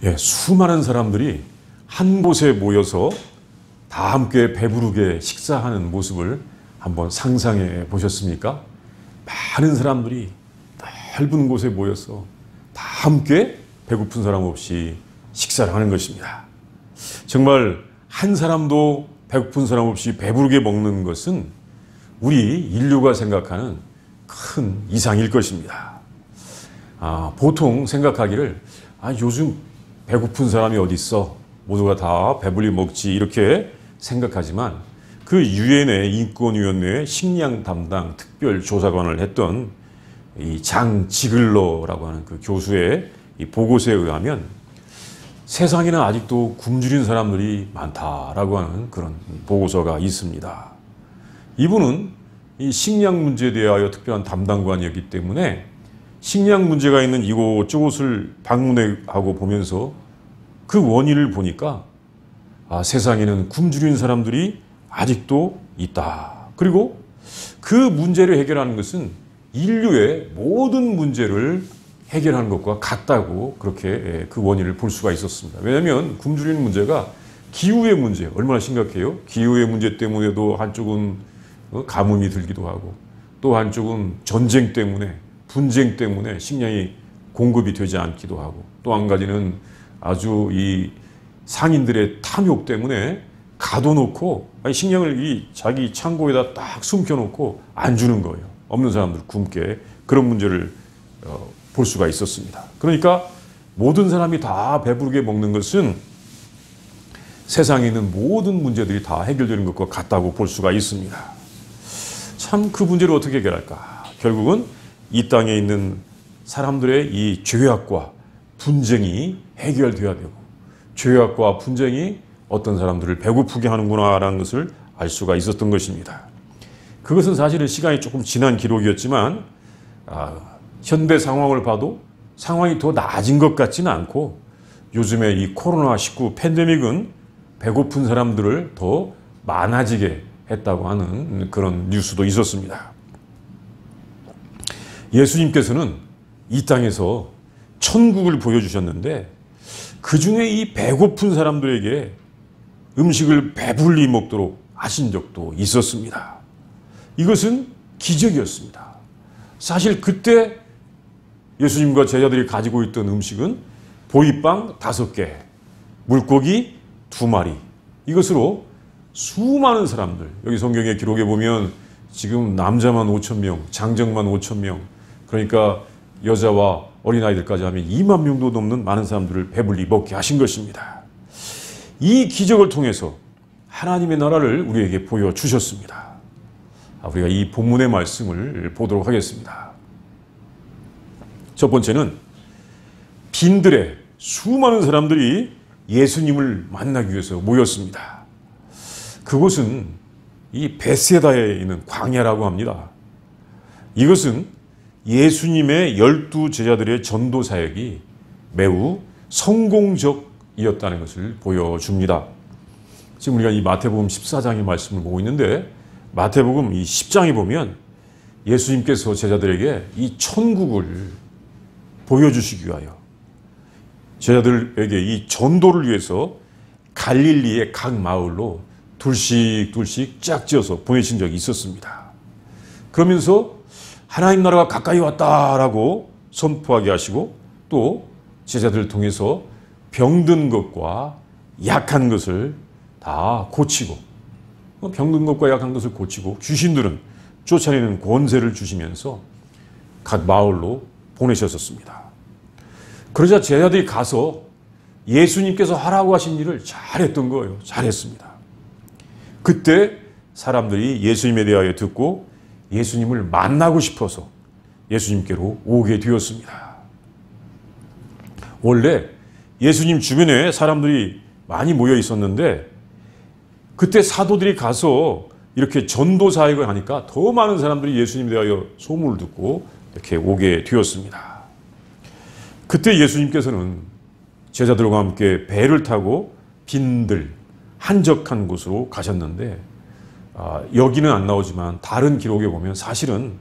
예, 수많은 사람들이 한 곳에 모여서 다 함께 배부르게 식사하는 모습을 한번 상상해 보셨습니까? 많은 사람들이 넓은 곳에 모여서 다 함께 배고픈 사람 없이 식사를 하는 것입니다. 정말 한 사람도 배고픈 사람 없이 배부르게 먹는 것은 우리 인류가 생각하는 큰 이상일 것입니다. 보통 생각하기를 요즘 배고픈 사람이 어디 있어? 모두가 다 배불리 먹지 이렇게 생각하지만 그 유엔의 인권위원회의 식량 담당 특별조사관을 했던 이 장 지글러라고 하는 그 교수의 이 보고서에 의하면 세상에는 아직도 굶주린 사람들이 많다라고 하는 그런 보고서가 있습니다. 이분은 이 식량 문제에 대하여 특별한 담당관이었기 때문에 식량 문제가 있는 이곳저곳을 방문하고 보면서 그 원인을 보니까 세상에는 굶주린 사람들이 아직도 있다. 그리고 그 문제를 해결하는 것은 인류의 모든 문제를 해결하는 것과 같다고 그렇게 그 원인을 볼 수가 있었습니다. 왜냐하면 굶주리는 문제가 기후의 문제, 얼마나 심각해요? 기후의 문제 때문에도 한쪽은 가뭄이 들기도 하고 또 한쪽은 전쟁 때문에 분쟁 때문에 식량이 공급이 되지 않기도 하고 또 한 가지는 아주 이 상인들의 탐욕 때문에 가둬놓고 식량을 자기 창고에다 딱 숨겨놓고 안 주는 거예요. 없는 사람들 굶게 그런 문제를 볼 수가 있었습니다. 그러니까 모든 사람이 다 배부르게 먹는 것은 세상에 있는 모든 문제들이 다 해결되는 것과 같다고 볼 수가 있습니다. 참 그 문제를 어떻게 해결할까? 결국은 이 땅에 있는 사람들의 이 죄악과 분쟁이 해결되어야 되고 죄악과 분쟁이 어떤 사람들을 배고프게 하는구나라는 것을 알 수가 있었던 것입니다. 그것은 사실은 시간이 조금 지난 기록이었지만 현대 상황을 봐도 상황이 더 나아진 것 같지는 않고 요즘에 이 코로나19 팬데믹은 배고픈 사람들을 더 많아지게 했다고 하는 그런 뉴스도 있었습니다. 예수님께서는 이 땅에서 천국을 보여주셨는데 그 중에 이 배고픈 사람들에게 음식을 배불리 먹도록 하신 적도 있었습니다. 이것은 기적이었습니다. 사실 그때 예수님과 제자들이 가지고 있던 음식은 보리빵 5개, 물고기 2마리 이것으로 수많은 사람들 여기 성경의 기록에 보면 지금 남자만 5,000명, 장정만 5,000명 그러니까 여자와 어린아이들까지 하면 2만 명도 넘는 많은 사람들을 배불리 먹게 하신 것입니다. 이 기적을 통해서 하나님의 나라를 우리에게 보여주셨습니다. 우리가 이 본문의 말씀을 보도록 하겠습니다. 첫 번째는 빈들에 수많은 사람들이 예수님을 만나기 위해서 모였습니다. 그곳은 이 베세다에 있는 광야라고 합니다. 이것은 예수님의 12제자들의 전도 사역이 매우 성공적이었다는 것을 보여줍니다. 지금 우리가 이 마태복음 14장의 말씀을 보고 있는데 마태복음 이 10장에 보면 예수님께서 제자들에게 이 천국을 보여주시기 위하여 제자들에게 이 전도를 위해서 갈릴리의 각 마을로 둘씩 짝지어서 보내신 적이 있었습니다. 그러면서 하나님 나라가 가까이 왔다라고 선포하게 하시고 또 제자들을 통해서 병든 것과 약한 것을 다 고치고 병든 것과 약한 것을 고치고 귀신들은 쫓아내는 권세를 주시면서 각 마을로 보내셨었습니다. 그러자 제자들이 가서 예수님께서 하라고 하신 일을 잘했던 거예요. 잘했습니다. 그때 사람들이 예수님에 대하여 듣고 예수님을 만나고 싶어서 예수님께로 오게 되었습니다. 원래 예수님 주변에 사람들이 많이 모여 있었는데 그때 사도들이 가서 이렇게 전도 사역을 하니까 더 많은 사람들이 예수님에 대하여 소문을 듣고 이렇게 오게 되었습니다. 그때 예수님께서는 제자들과 함께 배를 타고 빈들 한적한 곳으로 가셨는데 여기는 안 나오지만 다른 기록에 보면 사실은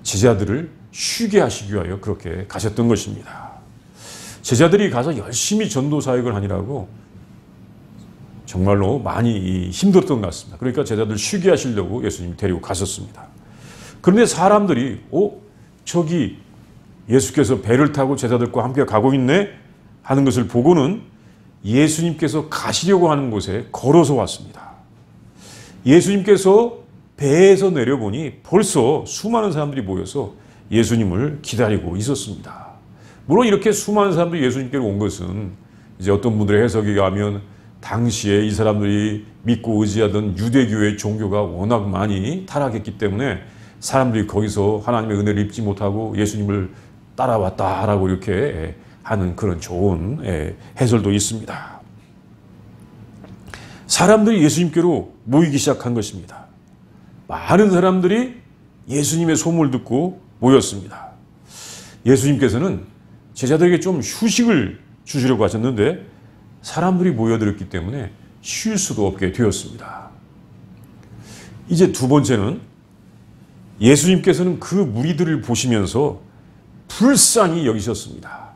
제자들을 쉬게 하시기 위하여 그렇게 가셨던 것입니다. 제자들이 가서 열심히 전도 사역을 하느라고 정말로 많이 힘들었던 것 같습니다. 그러니까 제자들 쉬게 하시려고 예수님이 데리고 가셨습니다. 그런데 사람들이 저기 예수께서 배를 타고 제자들과 함께 가고 있네 하는 것을 보고는 예수님께서 가시려고 하는 곳에 걸어서 왔습니다. 예수님께서 배에서 내려보니 벌써 수많은 사람들이 모여서 예수님을 기다리고 있었습니다. 물론 이렇게 수많은 사람들이 예수님께로 온 것은 이제 어떤 분들의 해석에 의하면 당시에 이 사람들이 믿고 의지하던 유대교의 종교가 워낙 많이 타락했기 때문에 사람들이 거기서 하나님의 은혜를 입지 못하고 예수님을 따라왔다라고 이렇게 하는 그런 좋은 해설도 있습니다. 사람들이 예수님께로 모이기 시작한 것입니다. 많은 사람들이 예수님의 소문을 듣고 모였습니다. 예수님께서는 제자들에게 좀 휴식을 주시려고 하셨는데 사람들이 모여들었기 때문에 쉴 수도 없게 되었습니다. 이제 두 번째는 예수님께서는 그 무리들을 보시면서 불쌍히 여기셨습니다.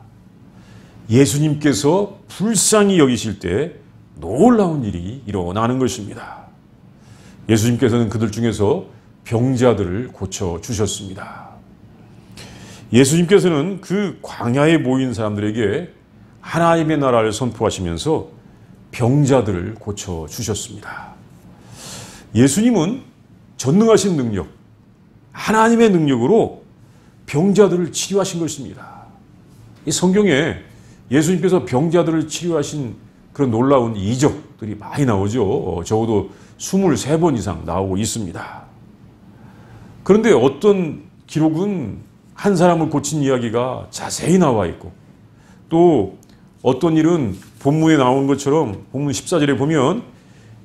예수님께서 불쌍히 여기실 때 놀라운 일이 일어나는 것입니다. 예수님께서는 그들 중에서 병자들을 고쳐주셨습니다. 예수님께서는 그 광야에 모인 사람들에게 하나님의 나라를 선포하시면서 병자들을 고쳐주셨습니다. 예수님은 전능하신 능력, 하나님의 능력으로 병자들을 치료하신 것입니다. 이 성경에 예수님께서 병자들을 치료하신 그런 놀라운 이적들이 많이 나오죠. 적어도 23번 이상 나오고 있습니다. 그런데 어떤 기록은 한 사람을 고친 이야기가 자세히 나와 있고 또 어떤 일은 본문에 나온 것처럼 본문 14절에 보면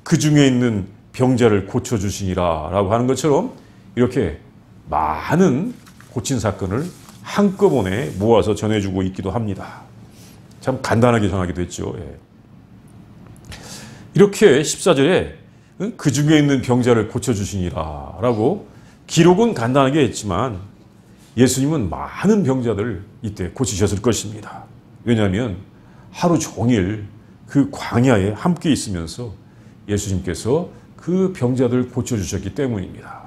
그 중에 있는 병자를 고쳐주시니라 라고 하는 것처럼 이렇게 많은 고친 사건을 한꺼번에 모아서 전해주고 있기도 합니다. 참 간단하게 전하기도 했죠. 이렇게 14절에 그 중에 있는 병자를 고쳐주시니라 라고 기록은 간단하게 했지만 예수님은 많은 병자들을 이때 고치셨을 것입니다. 왜냐하면 하루 종일 그 광야에 함께 있으면서 예수님께서 그 병자들을 고쳐주셨기 때문입니다.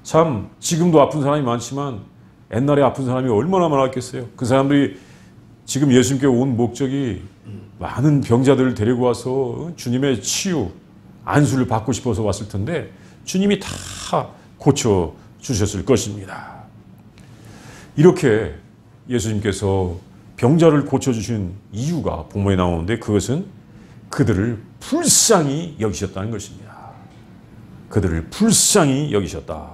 참 지금도 아픈 사람이 많지만 옛날에 아픈 사람이 얼마나 많았겠어요. 그 사람들이 지금 예수님께 온 목적이 많은 병자들을 데리고 와서 주님의 치유, 안수를 받고 싶어서 왔을 텐데 주님이 다 고쳐주셨을 것입니다. 이렇게 예수님께서 병자를 고쳐주신 이유가 본문에 나오는데 그것은 그들을 불쌍히 여기셨다는 것입니다. 그들을 불쌍히 여기셨다.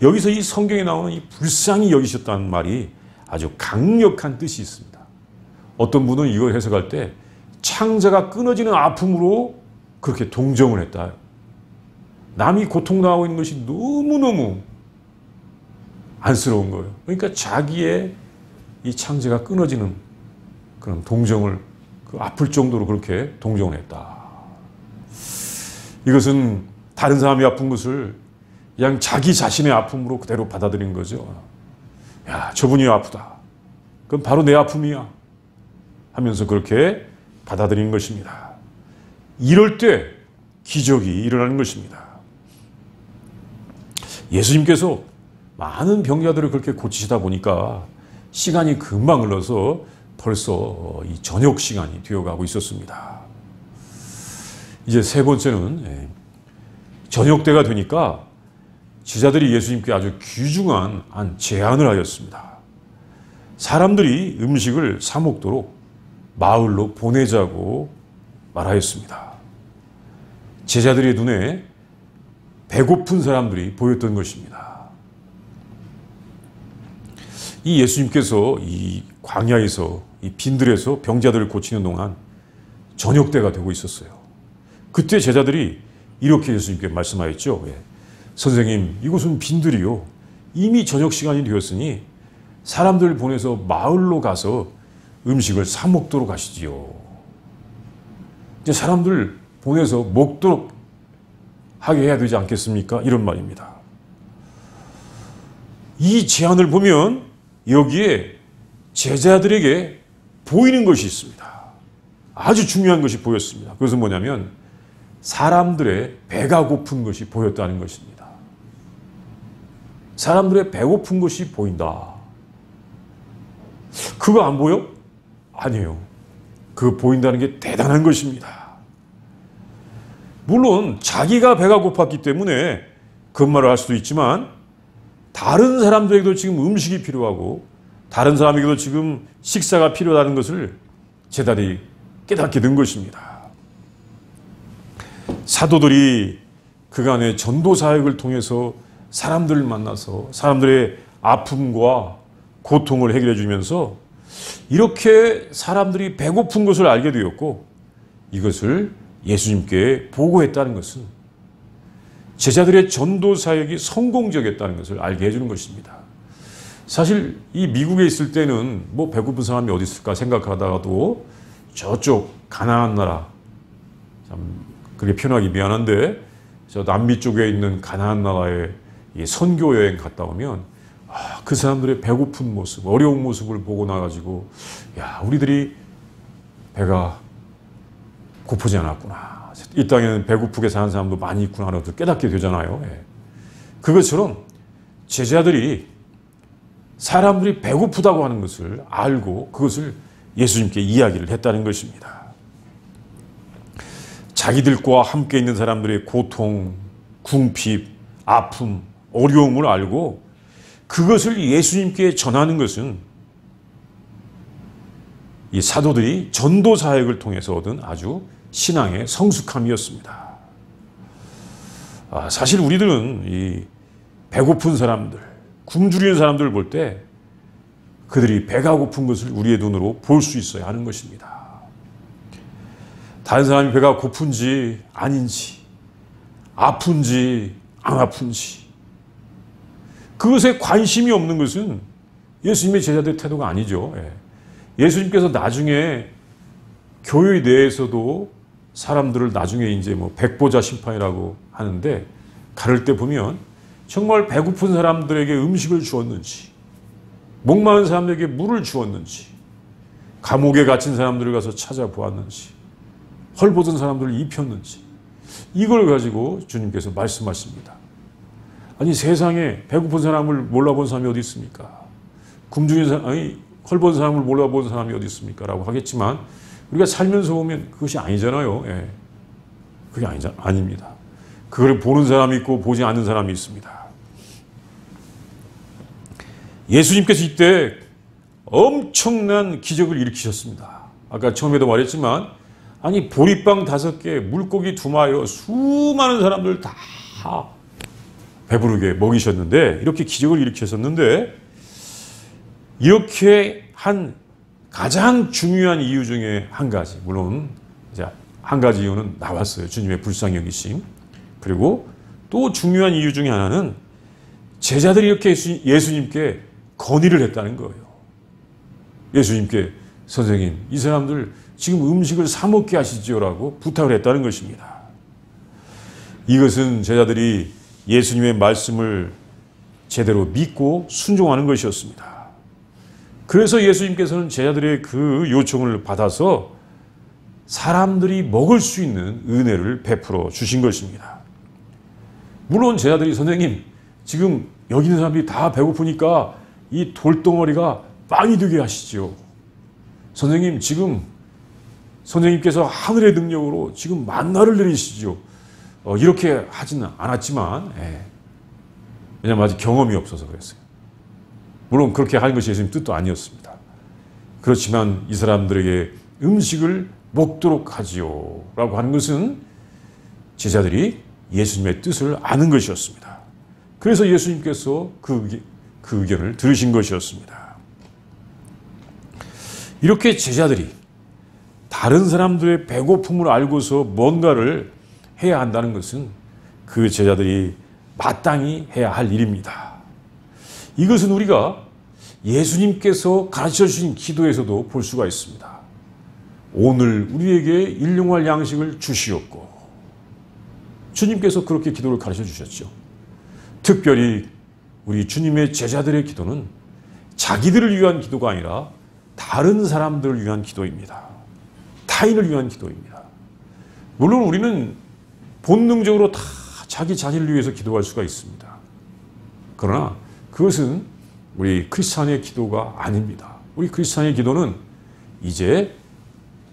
여기서 이 성경에 나오는 이 불쌍히 여기셨다는 말이 아주 강력한 뜻이 있습니다. 어떤 분은 이걸 해석할 때 창자가 끊어지는 아픔으로 그렇게 동정을 했다. 남이 고통당하고 있는 것이 너무너무 안쓰러운 거예요. 그러니까 자기의 이 창자가 끊어지는 그런 동정을 아플 정도로 그렇게 동정을 했다. 이것은 다른 사람이 아픈 것을 그냥 자기 자신의 아픔으로 그대로 받아들인 거죠. 야, 저분이 아프다. 그건 바로 내 아픔이야. 하면서 그렇게 받아들인 것입니다. 이럴 때 기적이 일어나는 것입니다. 예수님께서 많은 병자들을 그렇게 고치시다 보니까 시간이 금방 흘러서 벌써 이 저녁 시간이 되어가고 있었습니다. 이제 세 번째는 저녁 때가 되니까 제자들이 예수님께 아주 귀중한 제안을 하였습니다. 사람들이 음식을 사 먹도록 마을로 보내자고 말하였습니다. 제자들의 눈에 배고픈 사람들이 보였던 것입니다. 이 예수님께서 이 광야에서 이 빈들에서 병자들을 고치는 동안 저녁 때가 되고 있었어요. 그때 제자들이 이렇게 예수님께 말씀하였죠. 선생님, 이곳은 빈들이요. 이미 저녁 시간이 되었으니 사람들을 보내서 마을로 가서 음식을 사 먹도록 하시지요. 이제 사람들 보내서 먹도록 하게 해야 되지 않겠습니까? 이런 말입니다. 이 제안을 보면 여기에 제자들에게 보이는 것이 있습니다. 아주 중요한 것이 보였습니다. 그것은 뭐냐면 사람들의 배가 고픈 것이 보였다는 것입니다. 사람들의 배고픈 것이 보인다. 그거 안 보여? 아니에요. 그거 보인다는 게 대단한 것입니다. 물론 자기가 배가 고팠기 때문에 그 말을 할 수도 있지만 다른 사람들에게도 지금 음식이 필요하고 다른 사람에게도 지금 식사가 필요하다는 것을 제자들이 깨닫게 된 것입니다. 사도들이 그간의 전도 사역을 통해서 사람들을 만나서 사람들의 아픔과 고통을 해결해 주면서 이렇게 사람들이 배고픈 것을 알게 되었고 이것을 예수님께 보고했다는 것은 제자들의 전도 사역이 성공적이었다는 것을 알게 해주는 것입니다. 사실 이 미국에 있을 때는 뭐 배고픈 사람이 어디 있을까 생각하다가도 저쪽 가나안 나라, 참 그렇게 표현하기 미안한데 저 남미 쪽에 있는 가나안 나라에 선교 여행 갔다 오면 그 사람들의 배고픈 모습, 어려운 모습을 보고 나가지고 야, 우리들이 배가 고프지 않았구나. 이 땅에는 배고프게 사는 사람도 많이 있구나 하는 것을 깨닫게 되잖아요. 그것처럼 제자들이 사람들이 배고프다고 하는 것을 알고 그것을 예수님께 이야기를 했다는 것입니다. 자기들과 함께 있는 사람들의 고통, 궁핍, 아픔, 어려움을 알고 그것을 예수님께 전하는 것은 이 사도들이 전도 사역을 통해서 얻은 아주 신앙의 성숙함이었습니다. 사실 우리들은 이 배고픈 사람들, 굶주리는 사람들을 볼 때 그들이 배가 고픈 것을 우리의 눈으로 볼 수 있어야 하는 것입니다. 다른 사람이 배가 고픈지 아닌지, 아픈지 안 아픈지 그것에 관심이 없는 것은 예수님의 제자들의 태도가 아니죠. 예수님께서 나중에 교회 내에서도 사람들을 나중에 이제 뭐 백보자 심판이라고 하는데 가를 때 보면 정말 배고픈 사람들에게 음식을 주었는지, 목마른 사람들에게 물을 주었는지, 감옥에 갇힌 사람들을 가서 찾아보았는지, 헐벗은 사람들을 입혔는지, 이걸 가지고 주님께서 말씀하십니다. 아니 세상에 배고픈 사람을 몰라본 사람이 어디 있습니까? 굶주린 사람, 아니 헐벗은 사람을 몰라본 사람이 어디 있습니까? 라고 하겠지만 우리가 살면서 보면 그것이 아니잖아요. 그게 아닙니다. 그걸 보는 사람이 있고 보지 않는 사람이 있습니다. 예수님께서 이때 엄청난 기적을 일으키셨습니다. 아까 처음에도 말했지만 아니 보리빵 5개, 물고기 2마리, 수많은 사람들 다 배부르게 먹이셨는데 이렇게 기적을 일으키셨는데 이렇게 한 가장 중요한 이유 중에 한 가지, 물론 이제 한 가지 이유는 나왔어요. 주님의 불쌍히 여기심. 그리고 또 중요한 이유 중에 하나는 제자들이 이렇게 예수님께 건의를 했다는 거예요. 예수님께 선생님, 이 사람들 지금 음식을 사 먹게 하시지요라고 부탁을 했다는 것입니다. 이것은 제자들이 예수님의 말씀을 제대로 믿고 순종하는 것이었습니다. 그래서 예수님께서는 제자들의 그 요청을 받아서 사람들이 먹을 수 있는 은혜를 베풀어 주신 것입니다. 물론 제자들이 선생님, 지금 여기 있는 사람들이 다 배고프니까 이 돌덩어리가 빵이 되게 하시지요. 선생님, 지금 선생님께서 하늘의 능력으로 지금 만나를 내리시죠. 이렇게 하지는 않았지만, 왜냐하면 아직 경험이 없어서 그랬어요. 물론 그렇게 하는 것이 예수님 뜻도 아니었습니다. 그렇지만 이 사람들에게 음식을 먹도록 하지요 라고 하는 것은 제자들이 예수님의 뜻을 아는 것이었습니다. 그래서 예수님께서 그 의견을 들으신 것이었습니다. 이렇게 제자들이 다른 사람들의 배고픔을 알고서 뭔가를 해야 한다는 것은 그 제자들이 마땅히 해야 할 일입니다. 이것은 우리가 예수님께서 가르쳐 주신 기도에서도 볼 수가 있습니다. 오늘 우리에게 일용할 양식을 주시옵고, 주님께서 그렇게 기도를 가르쳐 주셨죠. 특별히 우리 주님의 제자들의 기도는 자기들을 위한 기도가 아니라 다른 사람들을 위한 기도입니다. 타인을 위한 기도입니다. 물론 우리는 본능적으로 다 자기 자신을 위해서 기도할 수가 있습니다. 그러나 그것은 우리 크리스찬의 기도가 아닙니다. 우리 크리스찬의 기도는 이제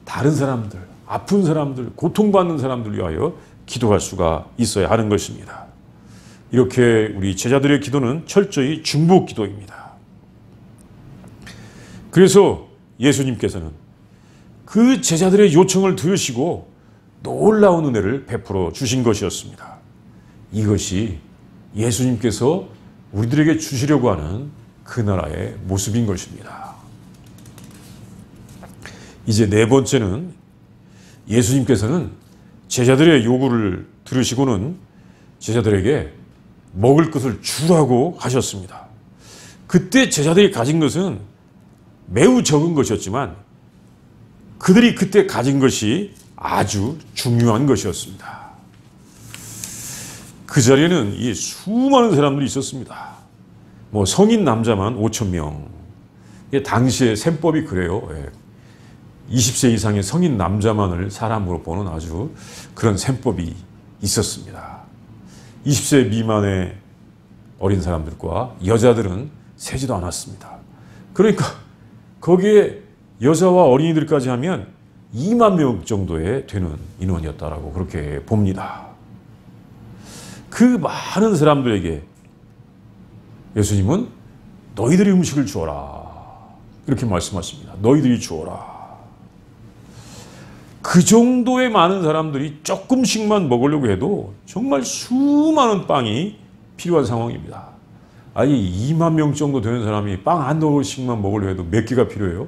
다른 사람들, 아픈 사람들, 고통받는 사람들 위하여 기도할 수가 있어야 하는 것입니다. 이렇게 우리 제자들의 기도는 철저히 중보 기도입니다. 그래서 예수님께서는 그 제자들의 요청을 들으시고 놀라운 은혜를 베풀어 주신 것이었습니다. 이것이 예수님께서 우리들에게 주시려고 하는 그 나라의 모습인 것입니다. 이제 네 번째는 예수님께서는 제자들의 요구를 들으시고는 제자들에게 먹을 것을 주라고 하셨습니다. 그때 제자들이 가진 것은 매우 적은 것이었지만 그들이 그때 가진 것이 아주 중요한 것이었습니다. 그 자리에는 이 수많은 사람들이 있었습니다. 뭐 성인 남자만 5,000명. 당시의 셈법이 그래요. 20세 이상의 성인 남자만을 사람으로 보는 아주 그런 셈법이 있었습니다. 20세 미만의 어린 사람들과 여자들은 세지도 않았습니다. 그러니까 거기에 여자와 어린이들까지 하면 2만 명 정도에 되는 인원이었다라고 그렇게 봅니다. 그 많은 사람들에게 예수님은 너희들이 음식을 주어라 이렇게 말씀하십니다. 너희들이 주어라. 그 정도의 많은 사람들이 조금씩만 먹으려고 해도 정말 수많은 빵이 필요한 상황입니다. 아니 2만 명 정도 되는 사람이 빵 한 그릇씩만 먹으려 해도 몇 개가 필요해요?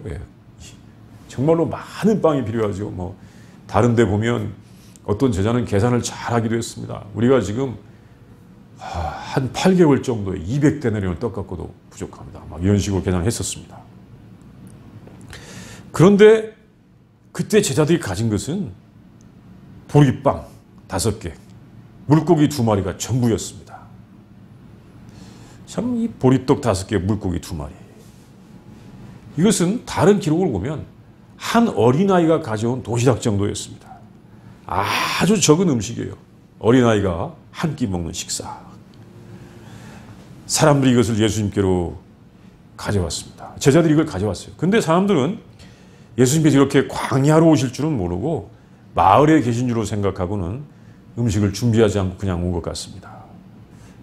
정말로 많은 빵이 필요하죠. 뭐 다른 데 보면 어떤 제자는 계산을 잘 하기도 했습니다. 우리가 지금 한 8개월 정도에 200데나리온을 떡 갖고도 부족합니다. 막 이런 식으로 계산을 했었습니다. 그런데 그때 제자들이 가진 것은 보리빵 5개, 물고기 2마리가 전부였습니다. 참 이 보리떡 5개, 물고기 2마리. 이것은 다른 기록을 보면 한 어린아이가 가져온 도시락 정도였습니다. 아주 적은 음식이에요. 어린아이가 한 끼 먹는 식사. 사람들이 이것을 예수님께로 가져왔습니다. 제자들이 이걸 가져왔어요. 근데 사람들은 예수님께서 이렇게 광야로 오실 줄은 모르고 마을에 계신 줄로 생각하고는 음식을 준비하지 않고 그냥 온 것 같습니다.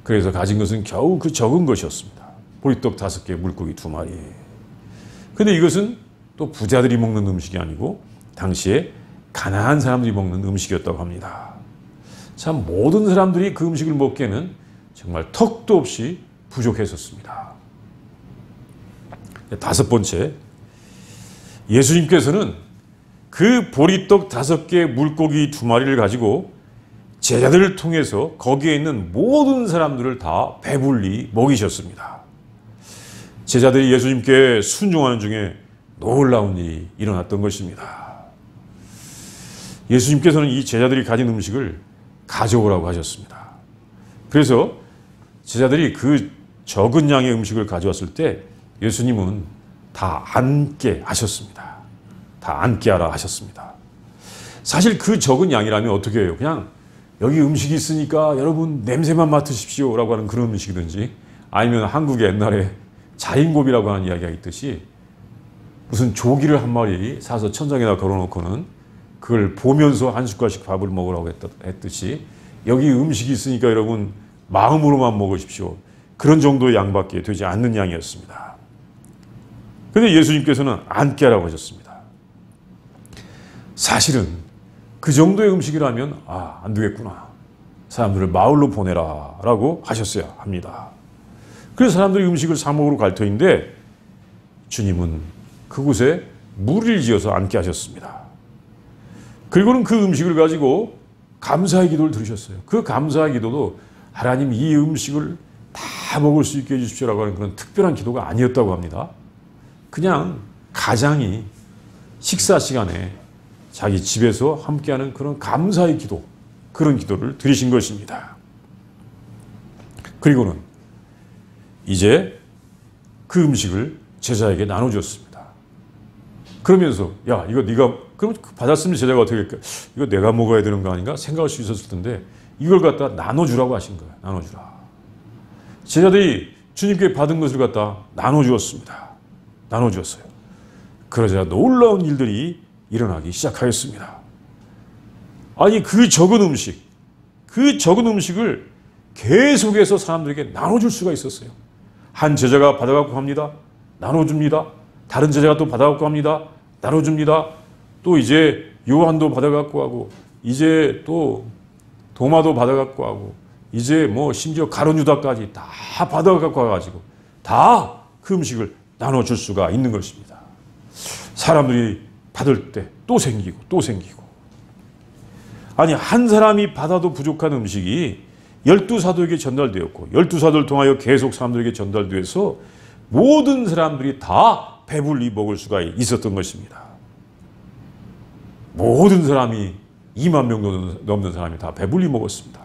그래서 가진 것은 겨우 그 적은 것이었습니다. 보리떡 5개, 물고기 2마리. 근데 이것은 또 부자들이 먹는 음식이 아니고 당시에 가난한 사람들이 먹는 음식이었다고 합니다. 참 모든 사람들이 그 음식을 먹기에는 정말 턱도 없이 부족했었습니다. 5번째, 예수님께서는 그 보리떡 5개, 물고기 2마리를 가지고 제자들을 통해서 거기에 있는 모든 사람들을 다 배불리 먹이셨습니다. 제자들이 예수님께 순종하는 중에 놀라운 일이 일어났던 것입니다. 예수님께서는 이 제자들이 가진 음식을 가져오라고 하셨습니다. 그래서 제자들이 그 적은 양의 음식을 가져왔을 때 예수님은 다 앉게 하셨습니다. 다 앉게 하라 하셨습니다. 사실 그 적은 양이라면 어떻게 해요? 그냥 여기 음식이 있으니까 여러분 냄새만 맡으십시오 라고 하는 그런 음식이든지 아니면 한국에 옛날에 자인고비라고 하는 이야기가 있듯이 무슨 조기를 한 마리 사서 천장에다 걸어놓고는 그걸 보면서 한 숟갈씩 밥을 먹으라고 했듯이 여기 음식이 있으니까 여러분 마음으로만 먹으십시오. 그런 정도의 양밖에 되지 않는 양이었습니다. 그런데 예수님께서는 앉게 하라고 하셨습니다. 사실은 그 정도의 음식이라면 안 되겠구나. 사람들을 마을로 보내라 라고 하셨어야 합니다. 그래서 사람들이 음식을 사 먹으러 갈 터인데 주님은 그곳에 무리를 지어서 앉게 하셨습니다. 그리고는 그 음식을 가지고 감사의 기도를 들으셨어요. 그 감사의 기도도 하나님 이 음식을 다 먹을 수 있게 해주십시오라고 하는 그런 특별한 기도가 아니었다고 합니다. 그냥 가장이 식사 시간에 자기 집에서 함께하는 그런 감사의 기도, 그런 기도를 드리신 것입니다. 그리고는 이제 그 음식을 제자에게 나눠주었습니다. 그러면서 야 이거 네가 그럼 받았으면 제자가 어떻게 할까? 이거 내가 먹어야 되는 거 아닌가 생각할 수 있었을 텐데 이걸 갖다 나눠주라고 하신 거예요. 나눠주라. 제자들이 주님께 받은 것을 갖다 나눠주었습니다. 나눠주었어요. 그러자 놀라운 일들이 일어나기 시작하였습니다. 아니 그 적은 음식을 계속해서 사람들에게 나눠줄 수가 있었어요. 한 제자가 받아갖고 합니다. 나눠줍니다. 다른 제자가 또 받아갖고 합니다. 나눠줍니다. 또 이제 요한도 받아갖고 하고 이제 또 도마도 받아갖고 하고 이제 뭐 심지어 가룟 유다까지 다 받아갖고 와가지고 다 그 음식을 나눠줄 수가 있는 것입니다. 사람들이 받을 때 또 생기고 또 생기고 아니 한 사람이 받아도 부족한 음식이 12사도에게 전달되었고 12사도를 통하여 계속 사람들에게 전달되어서 모든 사람들이 다 배불리 먹을 수가 있었던 것입니다. 모든 사람이 2만 명 넘는 사람이 다 배불리 먹었습니다.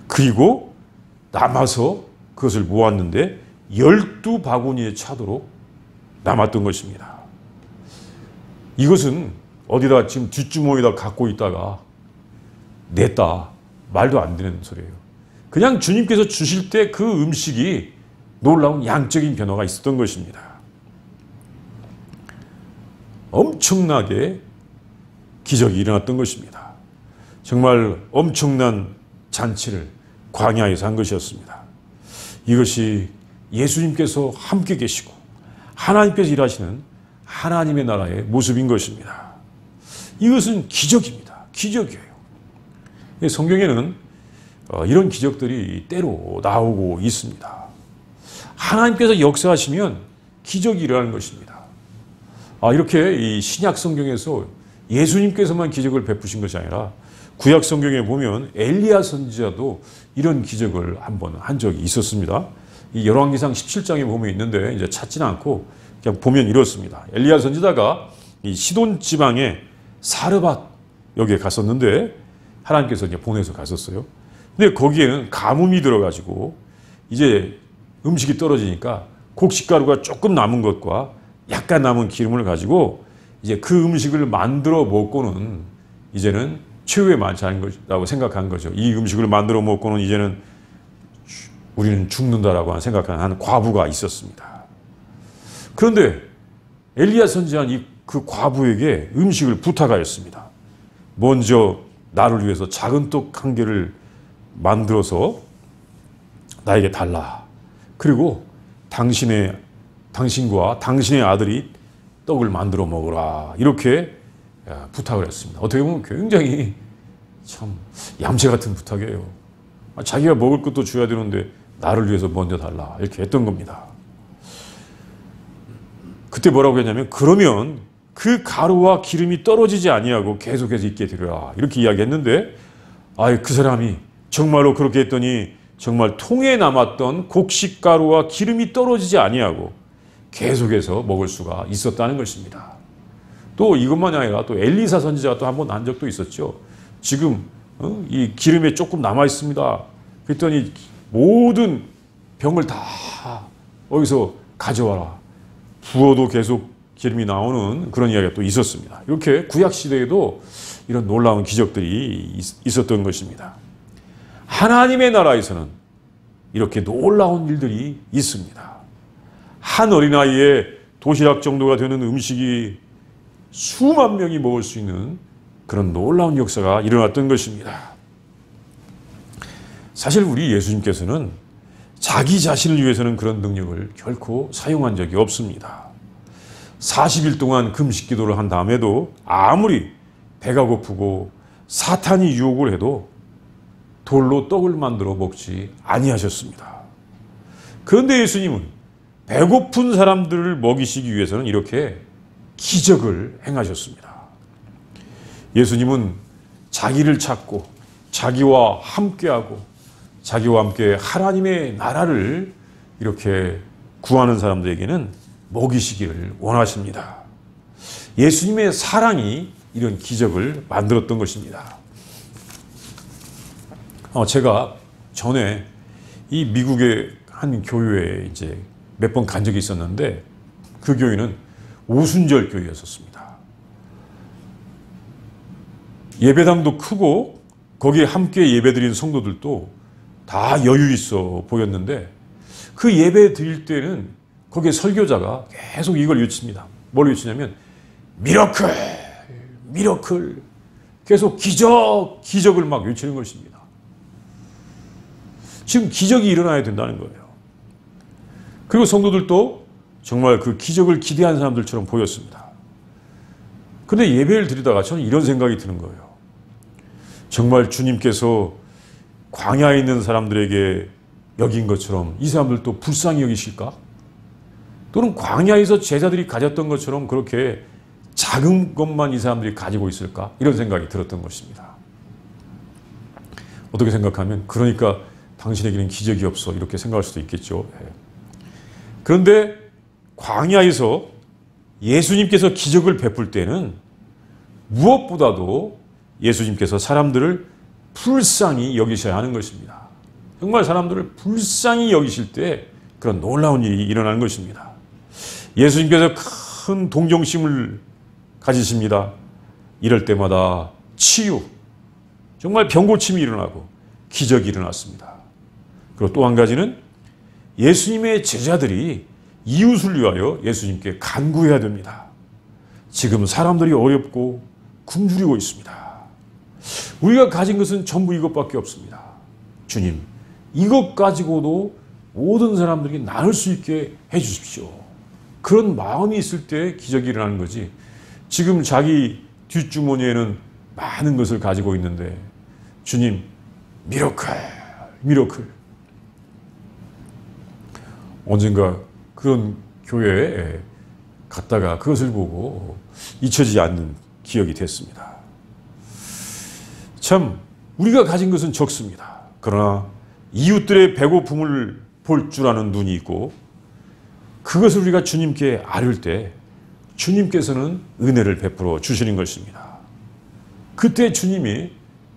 그리고 남아서 그것을 모았는데 12바구니에 차도록 남았던 것입니다. 이것은 어디다 지금 뒷주머니에다 갖고 있다가 냈다 말도 안 되는 소리예요. 그냥 주님께서 주실 때 그 음식이 놀라운 양적인 변화가 있었던 것입니다. 엄청나게 기적이 일어났던 것입니다. 정말 엄청난 잔치를 광야에서 한 것이었습니다. 이것이 예수님께서 함께 계시고 하나님께서 일하시는 하나님의 나라의 모습인 것입니다. 이것은 기적입니다. 기적이에요. 성경에는 이런 기적들이 때로 나오고 있습니다. 하나님께서 역사하시면 기적이 일어나는 것입니다. 이렇게 이 신약 성경에서 예수님께서만 기적을 베푸신 것이 아니라 구약 성경에 보면 엘리야 선지자도 이런 기적을 한번 한 적이 있었습니다. 이 열왕기상 17장에 보면 있는데 이제 찾지는 않고 그냥 보면 이렇습니다. 엘리야 선지자가 이 시돈 지방의 사르밧 여기에 갔었는데 하나님께서 이제 보내서 갔었어요. 근데 거기에는 가뭄이 들어가지고 이제 음식이 떨어지니까 곡식가루가 조금 남은 것과 약간 남은 기름을 가지고 이제 그 음식을 만들어 먹고는 이제는 최후의 만찬인 것이라고 생각한 거죠. 이 음식을 만들어 먹고는 이제는 우리는 죽는다라고 생각하는 과부가 있었습니다. 그런데 엘리야 선지자는 그 과부에게 음식을 부탁하였습니다. 먼저 나를 위해서 작은 떡 한 개를 만들어서 나에게 달라. 그리고 당신과 당신의 아들이 떡을 만들어 먹으라. 이렇게 부탁을 했습니다. 어떻게 보면 굉장히 참 얌체 같은 부탁이에요. 자기가 먹을 것도 줘야 되는데 나를 위해서 먼저 달라. 이렇게 했던 겁니다. 그때 뭐라고 했냐면 그러면 그 가루와 기름이 떨어지지 아니하고 계속해서 있게 되리라. 이렇게 이야기했는데 그 사람이 정말로 그렇게 했더니 정말 통에 남았던 곡식가루와 기름이 떨어지지 아니하고 계속해서 먹을 수가 있었다는 것입니다. 또 이것만이 아니라 또 엘리사 선지자가 또 한 번 한 적도 있었죠. 지금 이 기름에 조금 남아 있습니다. 그랬더니 모든 병을 다 어디서 가져와라. 부어도 계속 기름이 나오는 그런 이야기가 또 있었습니다. 이렇게 구약 시대에도 이런 놀라운 기적들이 있었던 것입니다. 하나님의 나라에서는 이렇게 놀라운 일들이 있습니다. 한 어린아이의 도시락 정도가 되는 음식이 수만 명이 먹을 수 있는 그런 놀라운 역사가 일어났던 것입니다. 사실 우리 예수님께서는 자기 자신을 위해서는 그런 능력을 결코 사용한 적이 없습니다. 40일 동안 금식 기도를 한 다음에도 아무리 배가 고프고 사탄이 유혹을 해도 돌로 떡을 만들어 먹지 아니하셨습니다. 그런데 예수님은 배고픈 사람들을 먹이시기 위해서는 이렇게 기적을 행하셨습니다. 예수님은 자기를 찾고 자기와 함께하고 자기와 함께 하나님의 나라를 이렇게 구하는 사람들에게는 먹이시기를 원하십니다. 예수님의 사랑이 이런 기적을 만들었던 것입니다. 제가 전에 이 미국의 한 교회에 이제 몇 번 간 적이 있었는데 그 교회는 오순절 교회였었습니다. 예배당도 크고 거기에 함께 예배드린 성도들도 다 여유 있어 보였는데 그 예배 드릴 때는 거기에 설교자가 계속 이걸 외칩니다. 뭘 외치냐면 미러클, 미러클, 계속 기적을 막 외치는 것입니다. 지금 기적이 일어나야 된다는 거예요. 그리고 성도들도 정말 그 기적을 기대한 사람들처럼 보였습니다. 그런데 예배를 드리다가 저는 이런 생각이 드는 거예요. 정말 주님께서 광야에 있는 사람들에게 여긴 것처럼 이 사람들도 불쌍히 여기실까? 또는 광야에서 제자들이 가졌던 것처럼 그렇게 작은 것만 이 사람들이 가지고 있을까? 이런 생각이 들었던 것입니다. 어떻게 생각하면 그러니까 당신에게는 기적이 없어 이렇게 생각할 수도 있겠죠. 그런데 광야에서 예수님께서 기적을 베풀 때는 무엇보다도 예수님께서 사람들을 불쌍히 여기셔야 하는 것입니다. 정말 사람들을 불쌍히 여기실 때 그런 놀라운 일이 일어나는 것입니다. 예수님께서 큰 동정심을 가지십니다. 이럴 때마다 치유, 정말 병고침이 일어나고 기적이 일어났습니다. 그리고 또 한 가지는 예수님의 제자들이 이웃을 위하여 예수님께 간구해야 됩니다. 지금 사람들이 어렵고 굶주리고 있습니다. 우리가 가진 것은 전부 이것밖에 없습니다. 주님, 이것 가지고도 모든 사람들에게 나눌 수 있게 해 주십시오. 그런 마음이 있을 때 기적이 일어나는 거지. 지금 자기 뒷주머니에는 많은 것을 가지고 있는데 주님, 미러클, 미러클. 언젠가 그런 교회에 갔다가 그것을 보고 잊혀지지 않는 기억이 됐습니다. 참 우리가 가진 것은 적습니다. 그러나 이웃들의 배고픔을 볼 줄 아는 눈이 있고 그것을 우리가 주님께 아뢰을 때 주님께서는 은혜를 베풀어 주시는 것입니다. 그때 주님이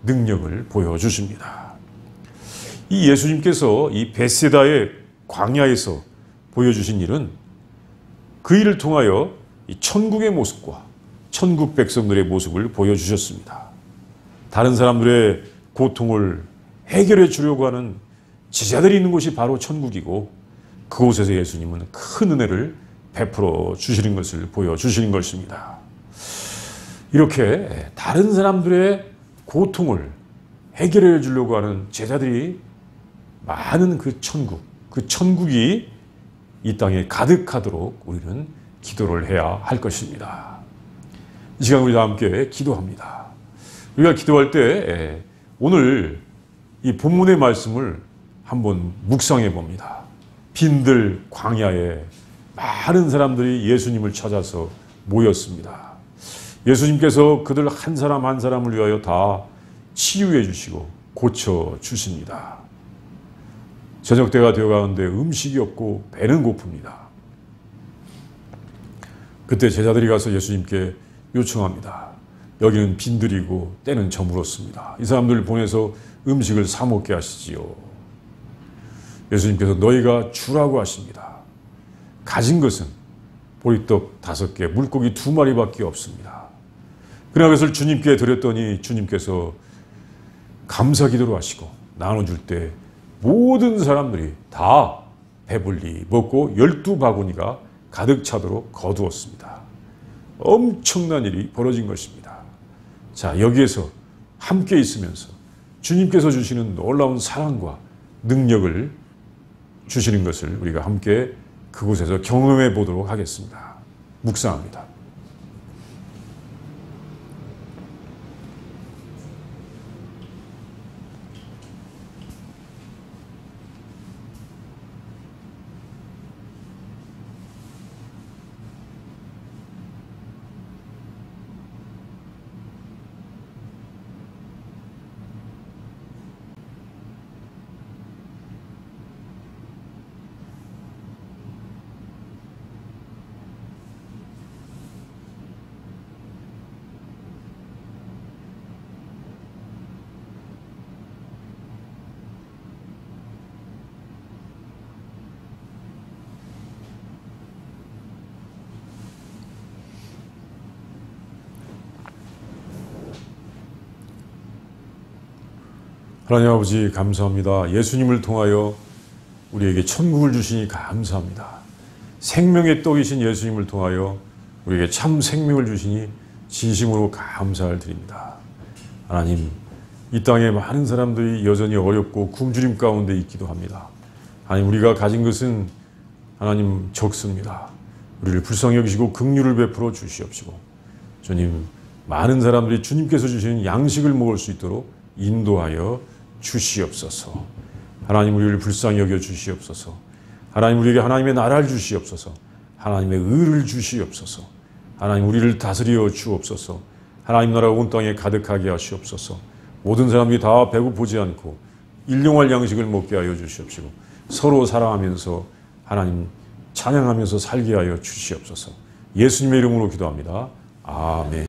능력을 보여주십니다. 이 예수님께서 이 베세다의 광야에서 보여주신 일은 그 일을 통하여 이 천국의 모습과 천국 백성들의 모습을 보여주셨습니다. 다른 사람들의 고통을 해결해 주려고 하는 제자들이 있는 곳이 바로 천국이고 그곳에서 예수님은 큰 은혜를 베풀어 주시는 것을 보여주시는 것입니다. 이렇게 다른 사람들의 고통을 해결해 주려고 하는 제자들이 많은 그 천국이 이 땅에 가득하도록 우리는 기도를 해야 할 것입니다. 이 시간 우리 다 함께 기도합니다. 우리가 기도할 때 오늘 이 본문의 말씀을 한번 묵상해 봅니다. 빈들 광야에 많은 사람들이 예수님을 찾아서 모였습니다. 예수님께서 그들 한 사람 한 사람을 위하여 다 치유해 주시고 고쳐 주십니다. 저녁 때가 되어 가는데 음식이 없고 배는 고픕니다. 그때 제자들이 가서 예수님께 요청합니다. 여기는 빈들이고 때는 저물었습니다. 이 사람들을 보내서 음식을 사 먹게 하시지요. 예수님께서 너희가 주라고 하십니다. 가진 것은 보리떡 5개, 물고기 2마리밖에 없습니다. 그러나 그것을 주님께 드렸더니 주님께서 감사기도로 하시고 나눠줄 때 모든 사람들이 다 배불리 먹고 12바구니가 가득 차도록 거두었습니다. 엄청난 일이 벌어진 것입니다. 자, 여기에서 함께 있으면서 주님께서 주시는 놀라운 사랑과 능력을 주시는 것을 우리가 함께 그곳에서 경험해 보도록 하겠습니다. 묵상합니다. 하나님 아버지 감사합니다. 예수님을 통하여 우리에게 천국을 주시니 감사합니다. 생명의 떡이신 예수님을 통하여 우리에게 참 생명을 주시니 진심으로 감사를 드립니다. 하나님, 이 땅에 많은 사람들이 여전히 어렵고 굶주림 가운데 있기도 합니다. 하나님, 우리가 가진 것은 하나님 적습니다. 우리를 불쌍히 여기시고 긍휼을 베풀어 주시옵시고, 주님, 많은 사람들이 주님께서 주시는 양식을 먹을 수 있도록 인도하여 주시옵소서. 하나님, 우리를 불쌍히 여겨 주시옵소서. 하나님, 우리에게 하나님의 나라를 주시옵소서. 하나님의 의를 주시옵소서. 하나님, 우리를 다스려 주옵소서. 하나님 나라가 온 땅에 가득하게 하시옵소서. 모든 사람들이 다 배고프지 않고 일용할 양식을 먹게 하여 주시옵시고, 서로 사랑하면서 하나님 찬양하면서 살게 하여 주시옵소서. 예수님의 이름으로 기도합니다. 아멘.